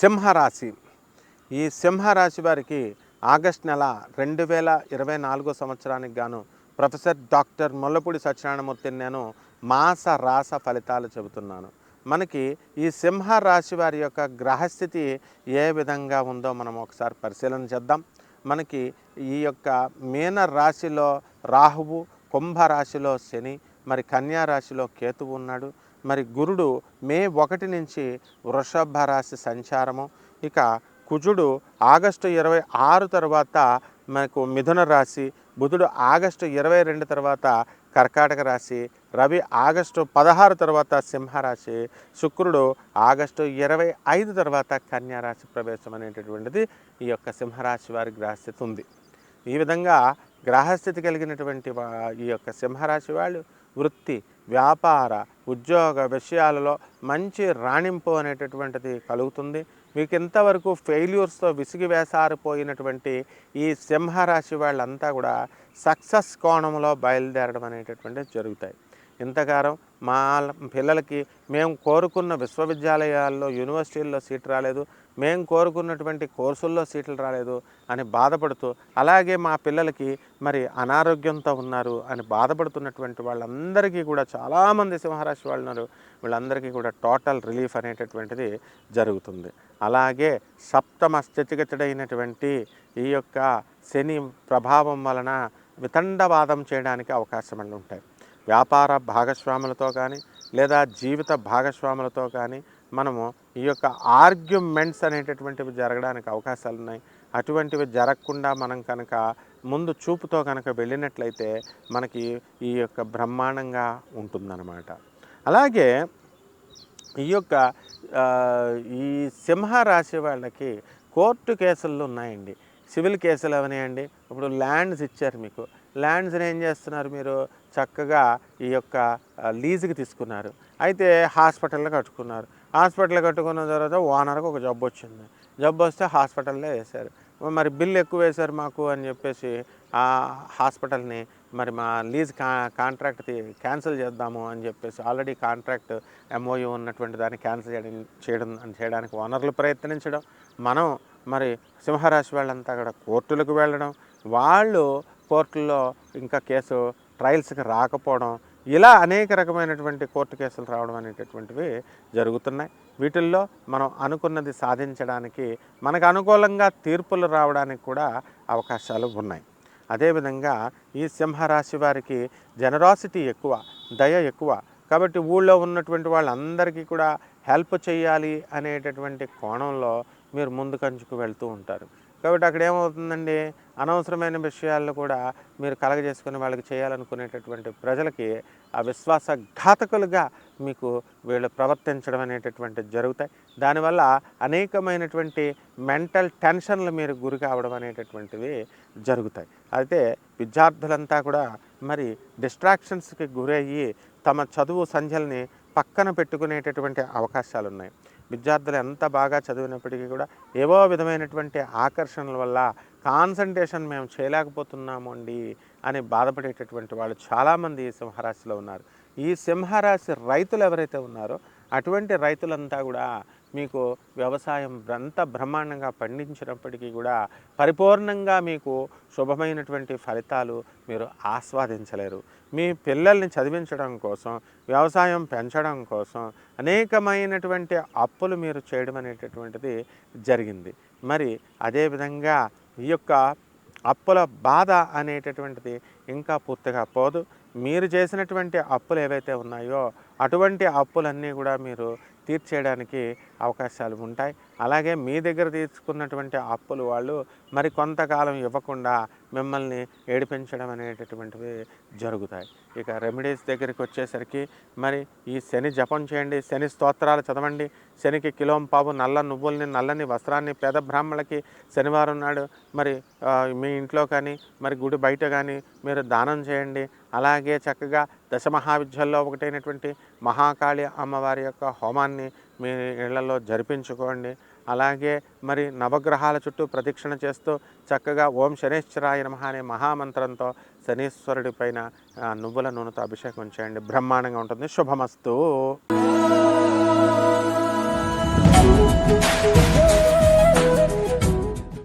సింహరాశి. ఈ సింహరాశి వారికి ఆగస్టు నెల 2024 సంవత్సరానికి గాను ప్రొఫెసర్ డాక్టర్ ముల్లపూడి సత్యనారాయణమూర్తిని నేను మాస రాస ఫలితాలు చెబుతున్నాను. మనకి ఈ సింహరాశి వారి యొక్క గ్రహస్థితి ఏ విధంగా ఉందో మనం ఒకసారి పరిశీలన చేద్దాం. మనకి ఈ యొక్క మీన రాశిలో రాహువు, కుంభరాశిలో శని, మరి కన్యా రాశిలో కేతువు ఉన్నాడు. మరి గురుడు మే 1 నుంచి వృషభ రాశి సంచారము. ఇక కుజుడు ఆగస్టు 26 తర్వాత మనకు మిథున రాశి, బుధుడు ఆగస్టు 22 తర్వాత కర్కాటక రాశి, రవి ఆగస్టు 16 తర్వాత సింహరాశి, శుక్రుడు ఆగస్టు 25 తర్వాత కన్యా రాశి ప్రవేశం అనేటటువంటిది ఈ యొక్క సింహరాశి వారి గ్రహస్థితి ఉంది. ఈ విధంగా గ్రహస్థితి కలిగినటువంటి ఈ యొక్క సింహరాశి వాళ్ళు వృత్తి, వ్యాపార, ఉద్యోగ విషయాలలో మంచి రాణింపు అనేటటువంటిది కలుగుతుంది. మీకు ఇంతవరకు ఫెయిల్యూర్స్తో విసిగి వేసారిపోయినటువంటి ఈ సింహరాశి వాళ్ళంతా కూడా సక్సెస్ కోణంలో బయలుదేరడం అనేటటువంటిది జరుగుతాయి. ఇంతకాలం మా పిల్లలకి మేము కోరుకున్న విశ్వవిద్యాలయాల్లో, యూనివర్సిటీల్లో సీట్ రాలేదు, మేము కోరుకున్నటువంటి కోర్సుల్లో సీట్లు రాలేదు అని బాధపడుతూ, అలాగే మా పిల్లలకి మరి అనారోగ్యంతో ఉన్నారు అని బాధపడుతున్నటువంటి వాళ్ళందరికీ కూడా చాలామంది సింహరాశి వాళ్ళు ఉన్నారు. వీళ్ళందరికీ కూడా టోటల్ రిలీఫ్ అనేటటువంటిది జరుగుతుంది. అలాగే సప్తమ స్థితిగతుడైనటువంటి ఈ యొక్క శని ప్రభావం వలన వితండవాదం చేయడానికి అవకాశాలు ఉంటాయి. వ్యాపార భాగస్వాములతో కానీ లేదా జీవిత భాగస్వాములతో కానీ మనము ఈ యొక్క ఆర్గ్యుమెంట్స్ అనేటటువంటివి జరగడానికి అవకాశాలు ఉన్నాయి. అటువంటివి జరగకుండా మనం కనుక ముందు చూపుతో కనుక వెళ్ళినట్లయితే మనకి ఈ యొక్క బ్రహ్మాండంగా ఉంటుందన్నమాట. అలాగే ఈ యొక్క ఈ సింహరాశి వాళ్ళకి కోర్టు కేసులు ఉన్నాయండి. సివిల్ కేసులు అవనాయండి. ఇప్పుడు ల్యాండ్స్ ఇచ్చారు మీకు. ల్యాండ్స్ని ఏం చేస్తున్నారు మీరు? చక్కగా ఈ యొక్క లీజుకి తీసుకున్నారు. అయితే హాస్పిటల్లో కట్టుకున్నారు. హాస్పిటల్ కట్టుకున్న తర్వాత ఓనర్కి ఒక జబ్బు వచ్చింది. జబ్బు వస్తే హాస్పిటల్లో వేశారు. మరి బిల్లు ఎక్కువ వేశారు మాకు అని చెప్పేసి ఆ హాస్పిటల్ని మరి మా లీజ్ కాంట్రాక్ట్ క్యాన్సిల్ చేద్దాము అని చెప్పేసి ఆల్రెడీ కాంట్రాక్ట్ ఎంఓయూ ఉన్నటువంటి దాన్ని క్యాన్సిల్ చేయడానికి ఓనర్లు ప్రయత్నించడం, మనం మరి సింహరాశి వాళ్ళంతా కూడా కోర్టులకు వెళ్ళడం, వాళ్ళు కోర్టుల్లో ఇంకా కేసు ట్రయల్స్కి రాకపోవడం, ఇలా అనేక రకమైనటువంటి కోర్టు కేసులు రావడం అనేటటువంటివి జరుగుతున్నాయి. వీటిల్లో మనం అనుకున్నది సాధించడానికి, మనకు అనుకూలంగా తీర్పులు రావడానికి కూడా అవకాశాలు ఉన్నాయి. అదేవిధంగా ఈ సింహరాశి వారికి జనరాసిటీ ఎక్కువ, దయ ఎక్కువ. కాబట్టి ఊళ్ళో ఉన్నటువంటి వాళ్ళందరికీ కూడా హెల్ప్ చేయాలి అనేటటువంటి కోణంలో మీరు ముందుకంచుకు వెళ్తూ ఉంటారు. కాబట్టి అక్కడ ఏమవుతుందండి, అనవసరమైన విషయాల్లో కూడా మీరు కలగజేసుకుని వాళ్ళకి చేయాలనుకునేటటువంటి ప్రజలకి ఆ విశ్వాసఘాతకులుగా మీకు వీళ్ళు ప్రవర్తించడం అనేటటువంటిది జరుగుతాయి. దానివల్ల అనేకమైనటువంటి మెంటల్ టెన్షన్లు మీరు గురి కావడం అనేటటువంటివి జరుగుతాయి. అయితే విద్యార్థులంతా కూడా మరి డిస్ట్రాక్షన్స్కి గురయ్యి తమ చదువు సంధ్యల్ని పక్కన పెట్టుకునేటటువంటి అవకాశాలు ఉన్నాయి. విద్యార్థులు ఎంత బాగా చదివినప్పటికీ కూడా ఏవో విధమైనటువంటి ఆకర్షణల వల్ల కాన్సంట్రేషన్ మేము చేయలేకపోతున్నాము అండి అని బాధపడేటటువంటి వాళ్ళు చాలామంది ఈ సింహరాశిలో ఉన్నారు. ఈ సింహరాశి రైతులు ఎవరైతే ఉన్నారో అటువంటి రైతులంతా కూడా మీకు వ్యవసాయం అంత బ్రహ్మాండంగా పండించినప్పటికీ కూడా పరిపూర్ణంగా మీకు శుభమైనటువంటి ఫలితాలు మీరు ఆస్వాదించలేరు. మీ పిల్లల్ని చదివించడం కోసం, వ్యవసాయం పెంచడం కోసం అనేకమైనటువంటి అప్పులు మీరు చేయడం అనేటటువంటిది జరిగింది. మరి అదేవిధంగా ఈ యొక్క అప్పుల బాధ అనేటటువంటిది ఇంకా పూర్తిగా పోదు. మీరు చేసినటువంటి అప్పులు ఏవైతే ఉన్నాయో అటువంటి అప్పులన్నీ కూడా మీరు తీర్చేయడానికి అవకాశాలు ఉంటాయి. అలాగే మీ దగ్గర తీసుకున్నటువంటి అప్పులు వాళ్ళు మరి కొంతకాలం ఇవ్వకుండా మిమ్మల్ని ఏడిపించడం అనేటటువంటివి జరుగుతాయి. ఇక రెమెడీస్ దగ్గరికి వచ్చేసరికి మరి ఈ శని జపం చేయండి, శని స్తోత్రాలు చదవండి, శనికి కిలోంపావు నల్ల నువ్వుల్ని, నల్లని వస్త్రాన్ని పేద బ్రాహ్మణులకి శనివారం నాడు మరి మీ ఇంట్లో కానీ మరి గుడి బయట కానీ మీరు దానం చేయండి. అలాగే చక్కగా దశమహావిద్యల్లో ఒకటైనటువంటి మహాకాళి అమ్మవారి యొక్క హోమాన్ని మీ ఇళ్లలో జరిపించుకోండి. అలాగే మరి నవగ్రహాల చుట్టూ ప్రదక్షిణ చేస్తూ చక్కగా ఓం శనేశ్వరాయ నమః అనే మహామంత్రంతో శనీశ్వరుడి పైన నువ్వుల నూనెతో అభిషేకం చేయండి. బ్రహ్మాండంగా ఉంటుంది. శుభమస్తు.